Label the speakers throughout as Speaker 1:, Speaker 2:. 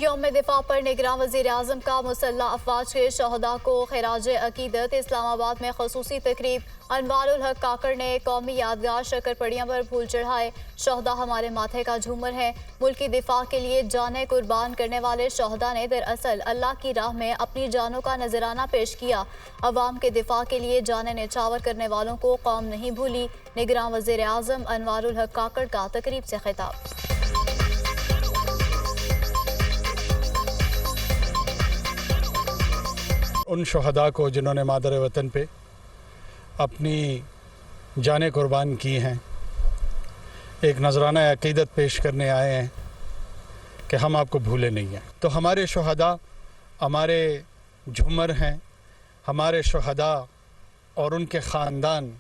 Speaker 1: यौम दिफा पर निगरान वज़ीर आज़म का मुसल्लह अफवाज के शहदा को खिराज अकीदत। इस्लामाबाद में खसूसी तकरीब। अनवारुल हक काकड़ ने कौमी यादगार शक्करपड़ियाँ पर फूल चढ़ाए। शहदा हमारे माथे का झूमर है। मुल्क की दिफा के लिए जानें कुर्बान करने वाले शहदा ने दरअसल अल्लाह की राह में अपनी जानों का नजराना पेश किया। अवाम के दिफा के लिए जाने निछावर करने वालों को कौम नहीं भूली। निगरान वज़ीर आज़म अनवारुल हक काकड़ का तकरीब से खिताब।
Speaker 2: उन शहदा को जिन्होंने मादर वतन पे अपनी जानें कुर्बान की हैं, एक नजराना अकीदत पेश करने आए हैं कि हम आपको भूले नहीं हैं। तो हमारे शहदा हमारे झूमर हैं, हमारे शहदा और उनके ख़ानदान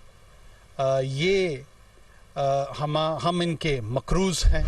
Speaker 2: हम इनके मकरूज़ हैं।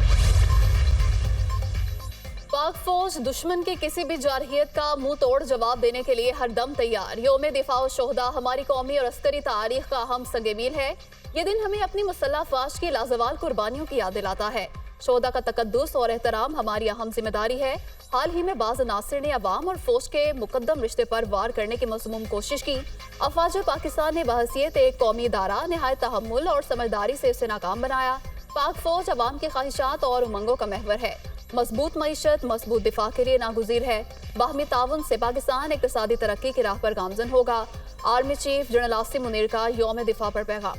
Speaker 3: पाक फौज दुश्मन की किसी भी जारहियत का मुंह तोड़ जवाब देने के लिए हर दम तैयार। यौम दिफा व शोहदा हमारी कौमी और अस्करी तारीख का अहम संग-ए-मील है। ये दिन हमें अपनी मुसल्लह अफवाज की लाजवाल कुर्बानियों की याद दिलाता है। शोहदा का तकद्दुस और एहतराम हमारी अहम जिम्मेदारी है। हाल ही में बाज़ नासिर ने अवाम और फौज के मुकद्दम रिश्ते पर वार करने की मज़मूम कोशिश की। अफवाज पाकिस्तान ने बहसीयत एक कौमी इदारा नहायत तहम्मुल और समझदारी से उसे नाकाम बनाया। पाक फौज अवाम की ख्वाहिशात और उमंगों का महवर है। मजबूत मईशत मजबूत दिफा के लिए नागुज़ीर है। बाहमी ताउन से पाकिस्तान इक़्तिसादी तरक्की की राह पर गामज़न होगा। Army chief general Asim Munir का यौम दिफा पर पैगाम।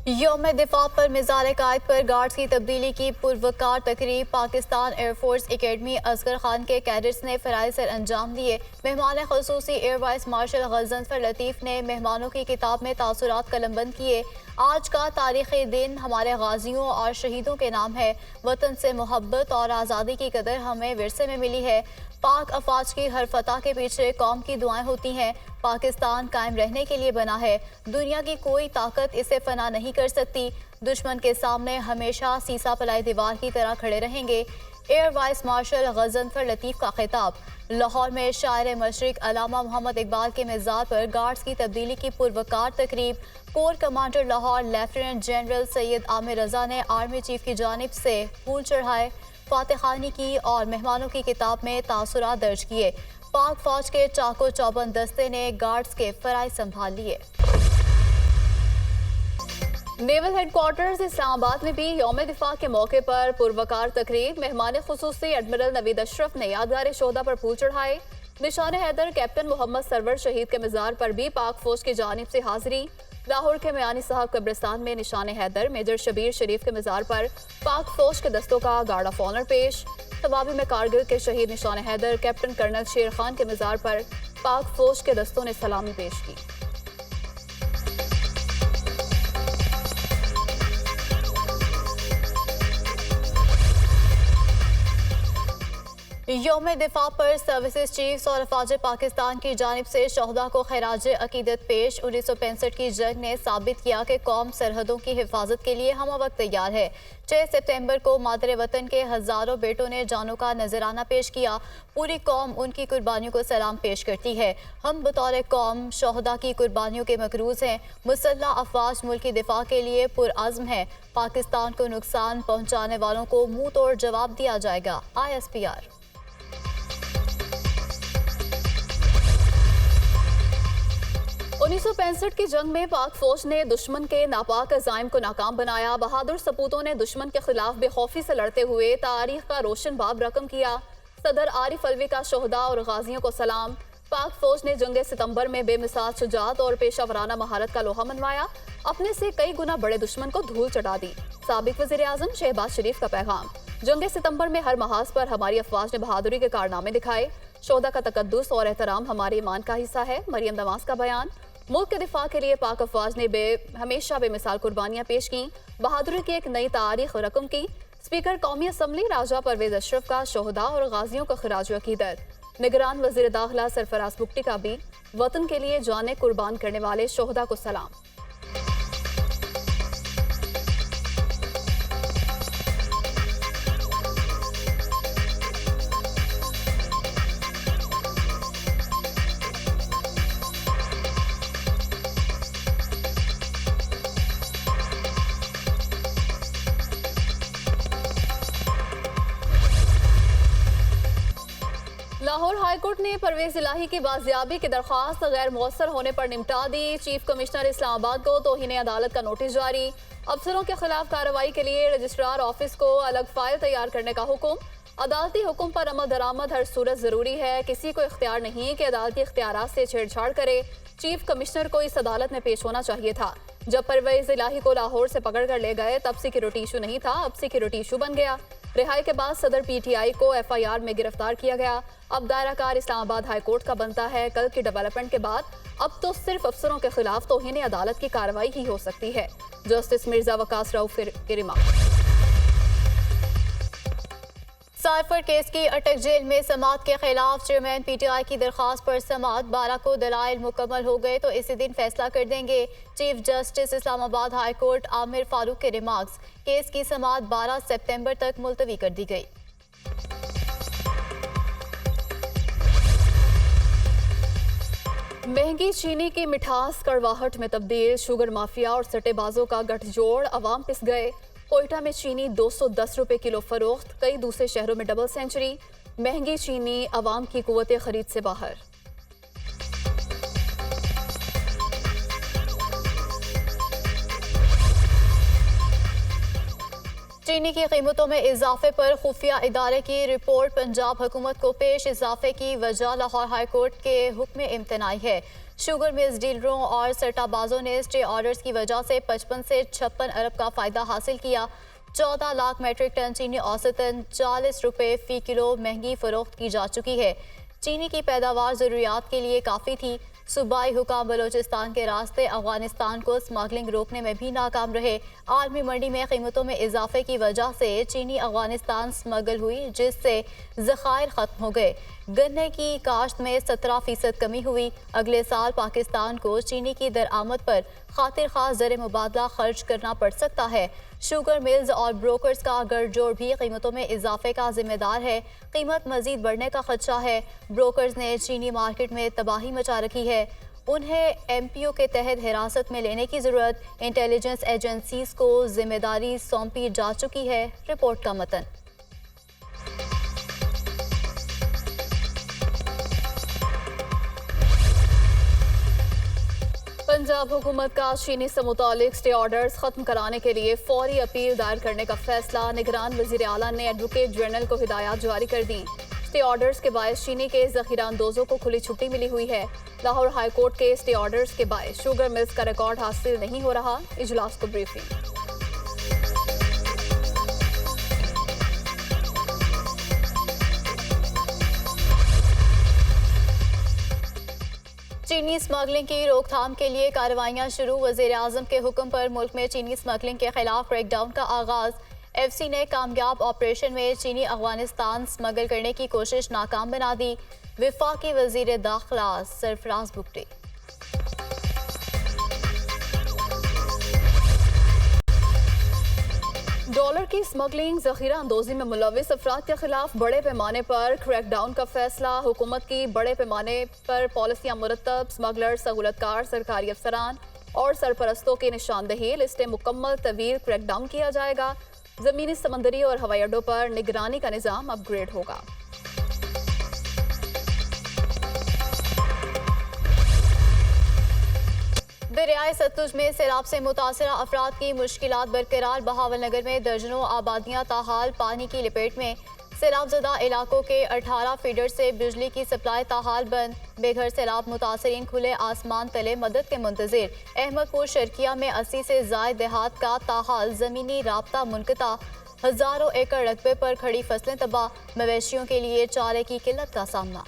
Speaker 1: यौम दिफा पर मिज़ार कायद पर गार्ड्स की तब्दीली की पुरवकार तकरीब। पाकिस्तान एयरफोर्स एकेडमी असगर खान के कैडेट्स ने फ़राइज़ सर अंजाम दिए। मेहमान खसूसी एयर वाइस मार्शल गजनफर लतीफ़ ने मेहमानों की किताब में तासुरात कलमबंद किए। आज का तारीख़ी दिन हमारे गाजियों और शहीदों के नाम है। वतन से मोहब्बत और आज़ादी की कदर हमें विरसे में मिली है। पाक अफवाज की हर फतह के पीछे कौम की दुआएं होती हैं। पाकिस्तान कायम रहने के लिए बना है। दुनिया की कोई ताकत इसे फना नहीं कर सकती। दुश्मन के सामने हमेशा सीसा पलाई दीवार की तरह खड़े रहेंगे। एयर वाइस मार्शल गजनफर लतीफ़ का खिताब। लाहौर में शायर मशरिक अल्लामा मोहम्मद इकबाल के मज़ार पर गार्ड्स की तब्दीली की पुरवकार तकरीब। Core commander Lahore lieutenant general Syed Amir Raza ने आर्मी चीफ की जानिब से फूल चढ़ाए, फातिहानी की और मेहमानों की किताब में तासुरात दर्ज किए। पाक फौज के चाको चौबंद दस्ते ने गार्ड्स के फराइज संभाल लिए।
Speaker 3: नेवल हेडक्वार्टर्स इस्लामाबाद में भी यौम दिफा के मौके पर पुरवकार तकरीब। मेहमान खुसूसी एडमिरल नवीद अशरफ ने यादगार शोहदा पर फूल चढ़ाए। निशान हैदर कैप्टन मोहम्मद सरवर शहीद के मज़ार पर भी पाक फौज की जानिब से हाजिरी। लाहौर के मियानी साहब कब्रिस्तान में निशान हैदर मेजर शबीर शरीफ के मज़ार पर पाक फौज के दस्तों का गार्ड ऑफ ऑनर पेश। तवाबी में कारगिल के शहीद निशान हैदर कैप्टन कर्नल शेर खान के मज़ार पर पाक फौज के दस्तों ने सलामी पेश की।
Speaker 1: यौम दिफा पर सर्विसेज चीफ्स और अफवाज पाकिस्तान की जानिब से शहदा को खराज अकीदत पेश। 1965 की जंग ने साबित किया कि कौम सरहदों की हिफाजत के लिए हम वक्त तैयार है। 6 सितंबर को मादर वतन के हज़ारों बेटों ने जानों का नजराना पेश किया। पूरी कौम उनकी कुर्बानियों को सलाम पेश करती है। हम बतौर कौम शहदा की कुर्बानियों के मकरूज हैं। मुसल्लह अफवाज मुल्क की दिफा के लिए पुरअज़्म है। पाकिस्तान को नुकसान पहुँचाने वालों को मुँह तोड़ जवाब दिया जाएगा। ISPR।
Speaker 3: 1965 की जंग में पाक फौज ने दुश्मन के नापाक अज़ाइम को नाकाम बनाया। बहादुर सपूतों ने दुश्मन के खिलाफ बेखौफी से लड़ते हुए तारीख का रोशन बाब रकम किया। सदर आरिफ अलवी का शोहदा और गाजियों को सलाम। पाक फौज ने जंग सितंबर में बेमिसाल शुजाअत और पेशावराना महारत का लोहा मनवाया। अपने से कई गुना बड़े दुश्मन को धूल चढ़ा दी। साबिक वज़ीर आज़म शहबाज शरीफ का पैगाम। जंग सितंबर में हर महाज पर हमारी अफवाज ने बहादुरी के कारनामे दिखाए। शोहदा का तकद्दुस और एहतराम हमारे ईमान का हिस्सा है। मरियम नवाज का बयान। मुल्क के दिफा के लिए पाक अफवाज ने हमेशा बेमिसाल कुर्बानियां पेश की। बहादुरी की एक नई तारीख रकम की। स्पीकर कौमी असम्बली राजा परवेज अशरफ का शोहदा और गाजियों का खिराज अकीदत। निगरान वज़ीर दाखिला सरफराज बुगटी का भी वतन के लिए जाने कुर्बान करने वाले शोहदा को सलाम। हाईकोर्ट ने परवेज इलाही की बाजियाबी की दरख्वास्त गैर मौसर होने पर निपटा दी। चीफ कमिश्नर इस्लामाबाद को तौहीन अदालत का नोटिस जारी। अफसरों के खिलाफ कार्रवाई के लिए रजिस्ट्रार ऑफिस को अलग फाइल तैयार करने का हुक्म। अदालती हुक्म पर अमल दरामद हर सूरत जरूरी है। किसी को इख्तियार नहीं कि अदालती इख्तियारात से छेड़छाड़ करे। चीफ कमिश्नर को इस अदालत में पेश होना चाहिए था। जब परवेज इलाही को लाहौर से पकड़ कर ले गए तब सिक्योरिटी इशू नहीं था, अब सिक्योरिटी इशू बन गया। रिहाई के बाद सदर पीटीआई को एफआईआर में गिरफ्तार किया गया। अब दायराकार इस्लामाबाद हाई कोर्ट का बनता है। कल की डेवलपमेंट के बाद अब तो सिर्फ अफसरों के खिलाफ तौहीन अदालत की कार्रवाई ही हो सकती है। जस्टिस मिर्जा वकास रऊफ की रिमार्क।
Speaker 1: साइफर केस की अटक जेल में समाअत के खिलाफ चेयरमैन पीटीआई की दरखास्त पर समाअत 12 को दलाइल मुकम्मल हो गए तो इसी दिन फैसला कर देंगे। Chief justice Islamabad high court Aamir Farooq के रिमार्क्स। केस की समाअत 12 सितंबर तक मुलतवी कर दी गई।
Speaker 3: महंगी चीनी की मिठास कड़वाहट में तब्दील। शुगर माफिया और सट्टेबाजों का गठजोड़, अवाम पिस गए। कोयटा में चीनी 210 रुपए किलो फरोख्त। कई दूसरे शहरों में डबल सेंचुरी। महंगी चीनी अवाम की कुव्वत खरीद से बाहर।
Speaker 1: चीनी की कीमतों में इजाफे पर खुफिया इदारे की रिपोर्ट पंजाब हुकूमत को पेश। इजाफे की वजह लाहौर हाई कोर्ट के हुक्म इम्तनाई है। शुगर मिल्स डीलरों और सट्टाबाजों ने स्टे ऑर्डर्स की वजह से 55 से 56 अरब का फायदा हासिल किया। 14 लाख मेट्रिक टन चीनी औसतन 40 रुपए फी किलो महंगी फरोख्त की जा चुकी है। चीनी की पैदावार ज़रूरियात के लिए काफ़ी थी। सूबाई हुकाम बलोचिस्तान के रास्ते अफगानिस्तान को स्मगलिंग रोकने में भी नाकाम रहे। आलमी मंडी में कीमतों में इजाफे की वजह से चीनी अफगानिस्तान स्मगल हुई, जिससे ज़खायर ख़त्म हो गए। गन्ने की काश्त में 17% कमी हुई। अगले साल पाकिस्तान को चीनी की दरआमद पर खातिर खास ज़र मुबादला खर्च करना पड़ सकता है। शुगर मिल्स और ब्रोकर्स का गठजोड़ भी कीमतों में इजाफे का जिम्मेदार है। कीमत मजीद बढ़ने का खदशा है। ब्रोकर्स ने चीनी मार्केट में तबाही मचा रखी है। उन्हें एमपीओ के तहत हिरासत में लेने की ज़रूरत। इंटेलिजेंस एजेंसीज को जिम्मेदारी सौंपी जा चुकी है। रिपोर्ट का मतन।
Speaker 3: पंजाब हुकूमत का चीनी से मुतालिक स्टे ऑर्डर्स खत्म कराने के लिए फौरी अपील दायर करने का फैसला। निगरान वज़ीर आला ने एडवोकेट जनरल को हिदायत जारी कर दी। स्टे ऑर्डर्स के बायस चीनी के ज़ख़ीरा अंदोज़ों को खुली छुट्टी मिली हुई है। लाहौर हाई कोर्ट के स्टे ऑर्डर्स के बायस शुगर मिल्स का रिकॉर्ड हासिल नहीं हो रहा। इजलास को ब्रीफिंग।
Speaker 1: चीनी स्मगलिंग की रोकथाम के लिए कार्रवाइयां शुरू। वज़ीर-ए-आज़म के हुक्म पर मुल्क में चीनी स्मगलिंग के खिलाफ क्रैकडाउन का आगाज। एफसी ने कामयाब ऑपरेशन में चीनी अफगानिस्तान स्मगल करने की कोशिश नाकाम बना दी। वफाकी वज़ीर दाखिला सरफराज बुगटी।
Speaker 3: डॉलर की स्मगलिंग, ज़ख़ीरा अंदोज़ी में मुलविस अफराद के खिलाफ बड़े पैमाने पर क्रैकडाउन का फैसला। हुकूमत की बड़े पैमाने पर पॉलिसियाँ मुरतब। स्मगलर, सहूलतकार, सरकारी अफसरान और सरपरस्तों की निशानदही लिस्टें मुकम्मल तवील क्रैकडाउन किया जाएगा। ज़मीनी, समंदरी और हवाई अड्डों पर निगरानी का निज़ाम अपग्रेड होगा।
Speaker 1: दरियाए सतलुज में सैलाब से मुतासरा अफराद की मुश्किलात बरकरार। बहावलनगर में दर्जनों आबादियां ताहाल पानी की लपेट में। सैलाबजदा इलाकों के 18 फीडर से बिजली की सप्लाई ताहाल बंद। बेघर सैलाब मुतासरीन खुले आसमान तले मदद के मुंतजिर। अहमदपुर शर्किया में 80 से ज़ायद देहात का ताहाल ज़मीनी राब्ता मुनक़ता। हज़ारों एकड़ रकबे पर खड़ी फसलें तबाह। मवेशियों के लिए चारे की किल्लत का सामना।